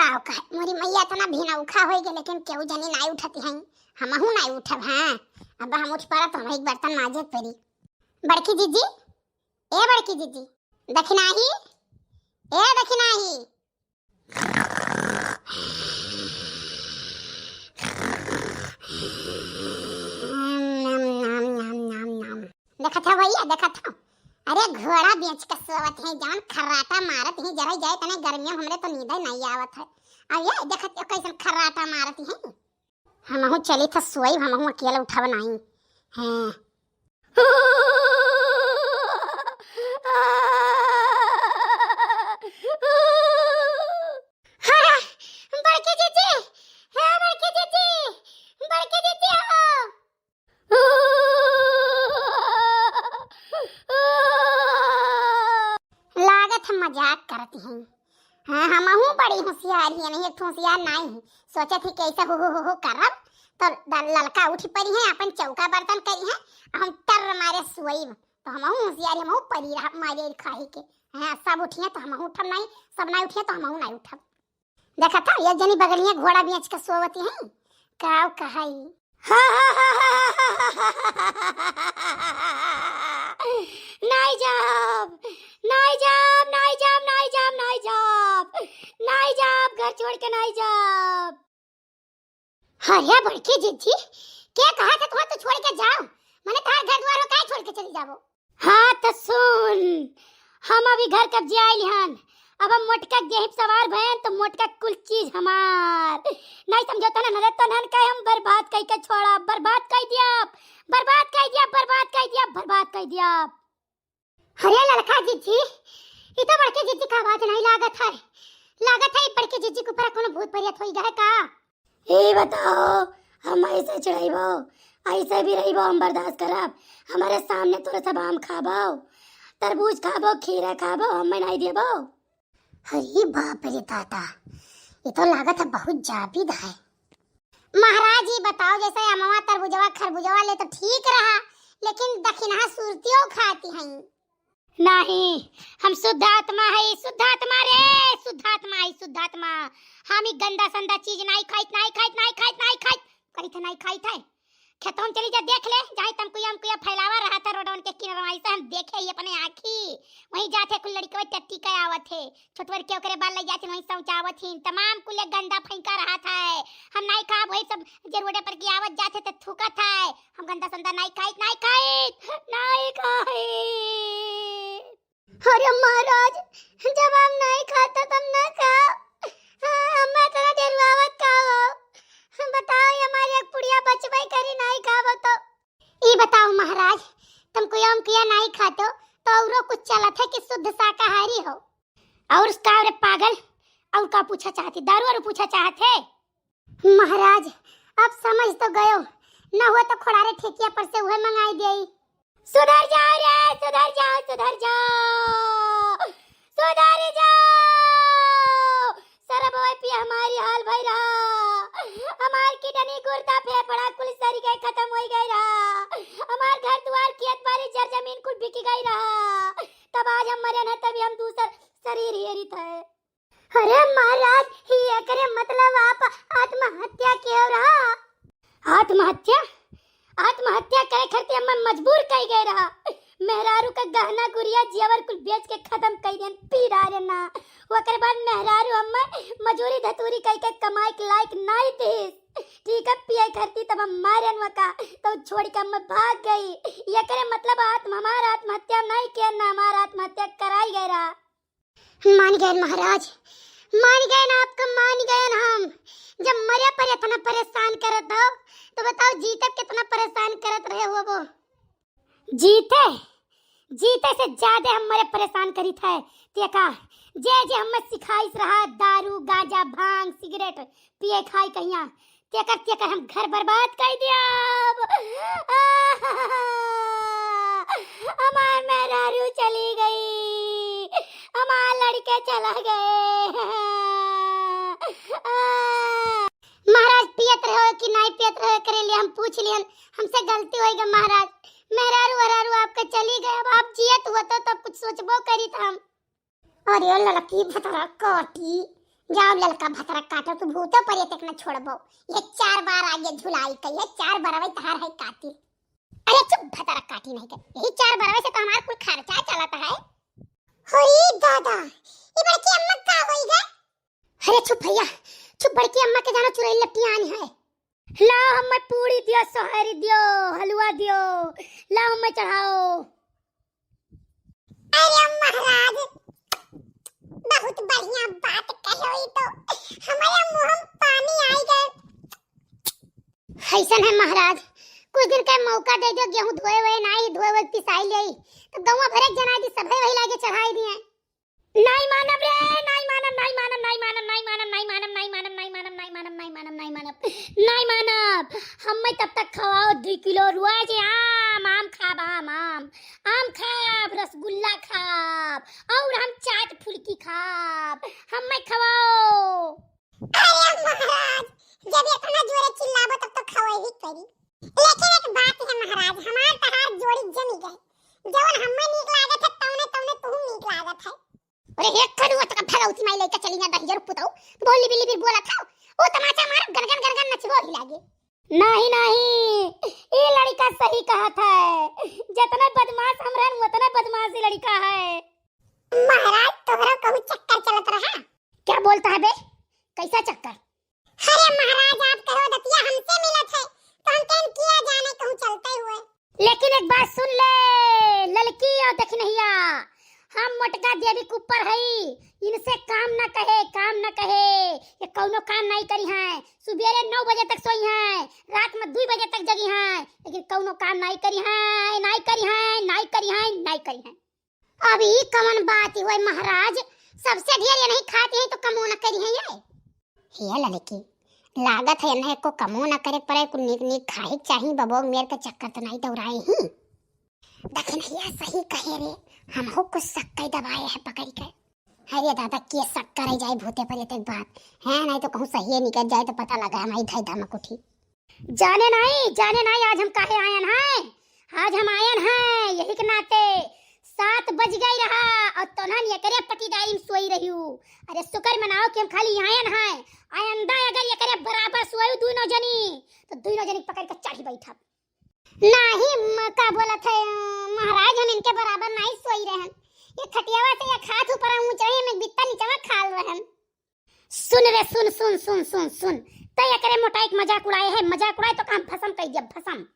काव का मोरी मैया तना भीना उखा होई गे लेकिन केहू जनी नाई उठती हई हमहू नाई उठब। हां अब हम उठ पारा तो हम एक बर्तन माजे परी। बड़की जीजी ए बड़की जीजी दखनाही ए दखनाही देखा था भैया देखा था। अरे घोड़ा बेच के सोवत है जान खर्राटा मारत ही जरा जाए तने गर्मियों हमरे तो नींद नहीं आवत है। अब ये देखत कैसन खर्राटा मारत है। हमहू चली था सोई हमहू अकेला उठाव नहीं हैं। बड़की जीजी है बड़की जीजी लागत हम मजाक करती हैं। हाँ हमहू बड़ी होशियार ही नहीं एक होशियार नहीं सोचे थी कैसे हो करब तो ललका उठी पड़ी है अपन चौका बर्तन करी है हम टर मारे सोई तो हमहू होशियार हमहू पड़ी रह मारे खाही के। हाँ सब उठिए तो हमहू उठब नहीं सब नहीं उठिए तो हमहू नहीं उठब। देखा था ये जनी बगलिया घोड़ा बेच के सोवती हैं काव कहाई। नहीं जाब घर छोड़ के नहीं जाब। अरे बड़की जीजी क्या कहा था तुम तो छोड़ के जाओ मैंने कहा घर द्वार काहे छोड़ के चली जाओ। हाँ तो सुन हम अभी घर कब जाइल हन अब हम मोटका गेहूं सवार भयन तो मोटका कुल चीज हमार नहीं समझो तो ना तो नन का हम बर्बाद कई के छोड़ा बर्बाद कर दिया। अरे लड़का जीजी ये तो बड़के जीजी का आवाज नहीं लागत है बड़के जीजी के ऊपर कोनो भूत परियत होई गए का। ए बताओ हम ऐसे चढ़ाइबो ऐसे भी रहिबो हम बर्दाश्त करब हमारे सामने तोरे सब आम खाबो तरबूज खाबो खीरा खाबो हम नहीं देबो। अरे बाप रे दादा ये तो लागत है बहुत जाबिद है। महाराज जी बताओ जैसे अमवा तरबूजवा खरबूजवा ले तो ठीक रहा लेकिन दखिना सुरतियों खाती हैं। नहीं हम शुद्ध आत्मा है शुद्ध आत्मा हम ही गंदा संदा चीज नहीं खाइत करी थे नहीं खाइत है। खेतों में चली जा देख ले जाए तुमको हम कुया फैलावा रहा था रोडन के किनारे ऐसा हम देखे ही अपने आँखी वहीं जाते कुल लड़के टट्टी के आवत है छोटवर के ओकरे बाल ले जाते वहीं समझावत ही तमाम कुल गंदा फेंका रहा था हम नहीं खा वही सब जे रोडे पर की आवत जाते तो थूकत है हम गंदा संदा नहीं खाइत। अरे महाराज जब हम नहीं खाता तब ना खाओ हमें तो डरवावत खाओ बताओ हमारी एक पुड़िया बचवाई करी नहीं खाओ तो ये बताओ महाराज तुमको यम किया नहीं खाते तो औरो कुछ चलत है कि शुद्ध शाकाहारी हो और उसका रे पागल और का पूछा चाहती दारू और पूछा चाहते। महाराज अब समझ तो गयो न हुआ तो खोड़ारे ठेकिया पर से वह मंगाई देई। सुधर जाओ सारा बोए पी हमारी हाल भाई रहा हमार किडनी गुर्दा फेफड़ा कुल सारी गए खत्म हो गई रहा हमार घर द्वार खेत बाड़ी जर जमीन कुल बिक गई रहा तब आज हम मरे न तभी हम दूसर शरीर हेरित है। अरे महाराज ये करे मतलब आप आत्महत्या क्यों रहा। आत्महत्या करे खातिर हम मजबूर कई गए रहा मेहरारू का गहना गुड़िया जेवर कुल बेच के खत्म कई देन पी डारे ना ओकर बाद मेहरारू हम मजूरी धतूरी कई के कमाई के लायक नहीं थे ठीक है पिए करती तब हम मारन वका तो छोड़ के हम भाग गई ये करे मतलब हमारा आत्महत्या नहीं किया ना हमारा आत्महत्या कराई गई रहा। मान गए महाराज मान गए ना आपका मान गए ना हम जब मरे पर इतना परेशान करत हो तो बताओ जीते कितना परेशान करत रहे हो वो जीते से ज्यादा हम मरे परेशान करी थे तेका जे हम सिखाइस रहा दारू गांजा भांग सिगरेट पिए खाई कहिया तेकर हम घर बर्बाद कर दिया। हमार मेहरारू चली गई हमार लड़के चला गए। महाराज पियत रहो कि नहीं पियत रहो करे लिए हम पूछ लियन हमसे गलती होएगा महाराज मेहरारू आपके चली गए अब आप जियत हुआ तो कुछ सोचबो करी था हम। अरे लड़की भतरा काटी जाओ ललका भतरा काटो तू भूतो पर तक न छोड़बो। ये 4 बार आगे झुलाई कई है, 4 बार वही तहार है काटी। अरे चुप भतरा काटी नहीं कर, यही 4 बार से तो हमार कुल खर्चा चलता है। होई दादा ये बड़की अम्मा का होई गए। अरे चुप भैया चुप, बड़की अम्मा के जानो चुरैल लपटी आनी है। ला हमें पूरी दियो, सोहरी दियो, हलवा दियो, ला हमें चढ़ाओ। अरे महाराज बहुत बढ़िया बात कही तो हमारे मुंह में पानी आई गए। ऐसा है महाराज, कुछ दिन का मौका दे दो, गेहूं धोए हुए नहीं धोए हुए पिसाई ले तो गौवा भरे जना दी सभे वही लागे चढ़ाई दिए। नहीं मानब रे, नहीं मानब, नहीं मानब, नहीं मानब, नहीं मानब, नहीं मानब, नहीं मानब, नहीं मानब, नहीं मानब, नहीं मानब, नहीं मानब, नहीं मानब। हमें तब तक खवाओ 2 किलो रुआज आम, आम खाब, आम खाब, रसगुल्ला खाब और हम चाट फुल्की खाब। हमें खवाओ। अरे महाराज जब इतना जोरे चिल्लाबो तब तो खवाई ही करी। लेकिन एक बात है महाराज, हमार तहार जोड़ी जमी गई। जवन हमें नीक लागत है तौने तौने तू नीक लागत है। अरे एक खड़ुआ तक भगवती माई लेके चली ना दहियर पुताऊ बोली बिली भी बोला था ओ तमाचा मार गनगन गनगन नचबो ही लागे। नहीं नहीं, ये लड़का सही कहा था, जितना बदमाश हम रहन उतना बदमाश ही लड़का है। महाराज तोहरा कहूं चक्कर चलत रहा। क्या बोलता है बे, कैसा चक्कर? अरे महाराज आप कहो दतिया हमसे मिलत है तो हम केन किया जाने कहूं चलते हुए। लेकिन एक बात सुन ले ललकी और दखनहिया, हम मोटका देवी के ऊपर हई, इनसे काम न कहे, ये कौनो काम नहीं करी है। सुबेरे 9 बजे तक सोई है, रात में 2 बजे तक जगी है, लेकिन कौनो काम नहीं करी है। अभी कमन बात हुई महाराज, सबसे ढेर ये नहीं खाते हैं तो कमो न करी है ये लड़की लागत है न को कमो न करे पड़े कुछ नीक नीक खाए चाहिए बबो मेरे के चक्कर तो नहीं दौड़ाए ही। देखिन भैया सही कहे रे, हम हो कुछ शक्कर दबाए है पकड़ के। अरे दादा के शक्कर जाए भूते पर एक बात है नहीं तो कहूँ सही निकल जाए तो पता लगा हमारी धाई धमक उठी। जाने नहीं आज हम काहे आयन हैं, आज हम आयन हैं यही के नाते 7 बज गई रहा और तोहन ये करे पटीदारी में सोई रही हूँ। अरे शुक्र मनाओ कि हम खाली आयन हैं, आयंदा अगर ये करे बराबर सोई दोनों जनी तो दोनों जनी पकड़ के चढ़ी बैठा। नहीं का बोला था महाराज, हम इनके बराबर नहीं सोई रहन, ये खटियावा से या खात ऊपर ऊंचे में बित्ता नीचे खाल रहन। सुन रे सुन सुन सुन सुन सुन, तय करे मोटा एक मजाक उड़ाए है, मजाक उड़ाए तो काम भसम कह दिया भसम।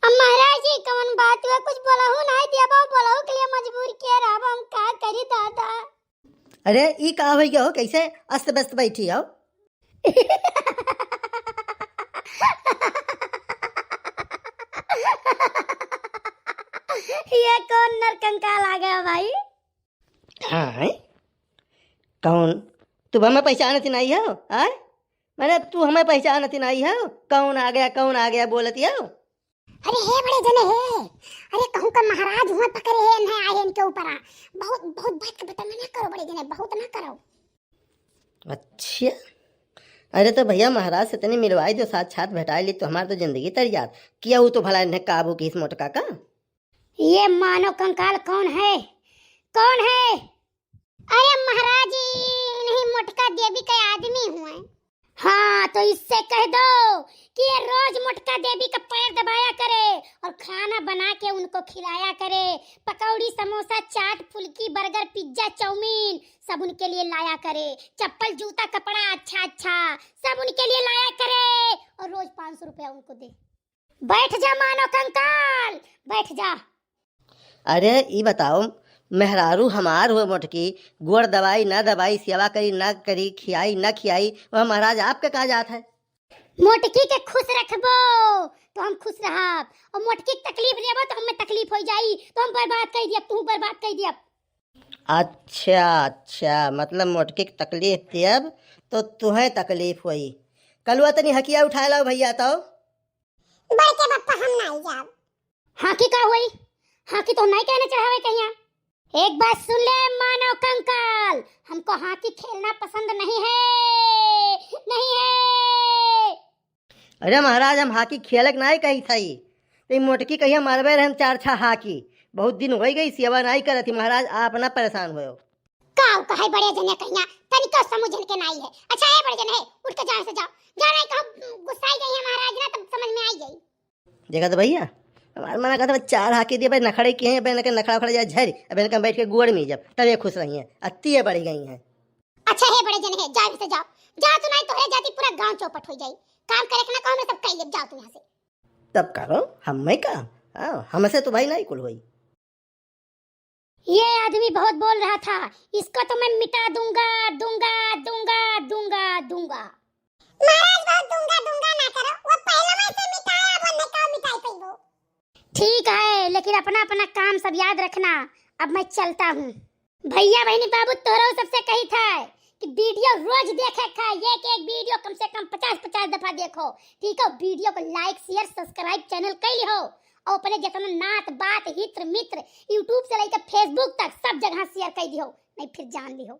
महाराज जी कौन बात हुआ, कुछ बोलहु नहीं दिया बोलहु के लिए मजबूर किया रहा, हम का करी दादा। अरे ई का हो गया हो, कैसे अस्त व्यस्त बैठी हो? ये कौन नरकंकाल आ गया भाई? हाँ कौन? तू हमें पहचानती नहीं हो? आय मैंने तू हमें पहचानती नहीं हो? कौन आ गया बोलती हो? अरे हे बड़े जने हे, अरे कहूं का महाराज हुआ पकड़े है नहीं आए इनके ऊपर बहुत बहुत बात का बता ना करो बड़े जने, बहुत ना करो। अच्छा अरे तो भैया महाराज से तनी मिलवाई दो, साथ भेटाई ली तो हमारी तो जिंदगी तर याद किया हूँ तो भला इन्हें काबू की इस मोटका का। ये मानव कंकाल कौन है? अरे महाराज नहीं मोटका देवी का आदमी हुआ। हाँ तो इससे कह दो कि ये रोज मोटका देवी का पैर दबाया करे और खाना बना के उनको खिलाया करे, पकौड़ी समोसा चाट फुल्की बर्गर पिज्जा चाउमीन सब उनके लिए लाया करे, चप्पल जूता कपड़ा अच्छा सब उनके लिए लाया करे और रोज 500 रुपया उनको दे। बैठ जा मानव कंकाल बैठ जा। अरे ये बताओ मेहरारू हमार हुए मोटकी, गोड़ दवाई ना दवाई, सेवा करी ना करी, खियाई ना खियाई, वह महाराज आपके कहा जात है। मोटकी के खुश रखबो तो हम खुश रहब और मोटकी की तकलीफ देबो तो हमें तकलीफ हो जाई तो हम बर्बाद कर दिया, तू बर्बाद कर दिया। अच्छा मतलब मोटकी की तकलीफ देब तो तुम्हें तकलीफ हुई। कलुआ तनी हकिया उठा लो भैया तो बड़के पप्पा हम नहीं जाब। हाँ की का हुई? हाँ की तो नहीं कहना चाहवे कहिया। एक बात सुन ले मानव कंकाल, हमको हाथी खेलना पसंद नहीं है। अरे महाराज हम हाकी खेलक नहीं कही थी, तो मोटकी कहिया मारबे रहे हम 4 हाकी, बहुत दिन हो गई सेवा नहीं करती महाराज, आप ना परेशान हो। काऊ कहे बड़े जने कहिया तनिको समझन के नहीं है। अच्छा है बड़े जने, उठ के जाए से जाओ, जा नहीं कहो गुस्साई गई है महाराज ना, तब समझ में आई गई। देखा तो भैया हमारा मना कहता चार हाकी दिए भाई नखड़े किए हैं, बहन के नखड़ा खड़ा जाए झरी, अब इनका बैठ के गुड़ में जब तब ये खुश रही हैं, अत्ती बढ़ी गई हैं। अच्छा है बड़े जने, जाए से जाओ, जा तू नहीं तो है जाती पूरा गांव चौपट हो जाई। काम करे के ना कहो, मैं सब कह ले, जाओ तू यहां से। तब करो हम मैं काम, हमसे तो भाई नहीं कुल हुई। ये आदमी बहुत बोल रहा था, इसको तो मैं मिटा दूंगा दूंगा दूंगा दूंगा दूंगा। महाराज बहुत दूंगा दूंगा ना करो, वो पहले में से मिटाया, वो न का मिटाई पई वो। ठीक है, लेकिन अपना अपना काम सब याद रखना। अब मैं चलता हूँ। भैया बहनी बाबू तोरो सबसे कही था कि वीडियो रोज देखे का, एक एक वीडियो कम से कम 50-50 दफा देखो, ठीक है। वीडियो को लाइक शेयर सब्सक्राइब चैनल कर हो, और अपने जितना नात बात हित्र मित्र यूट्यूब से लेकर फेसबुक तक सब जगह शेयर कर दियो, नहीं फिर जान लियो।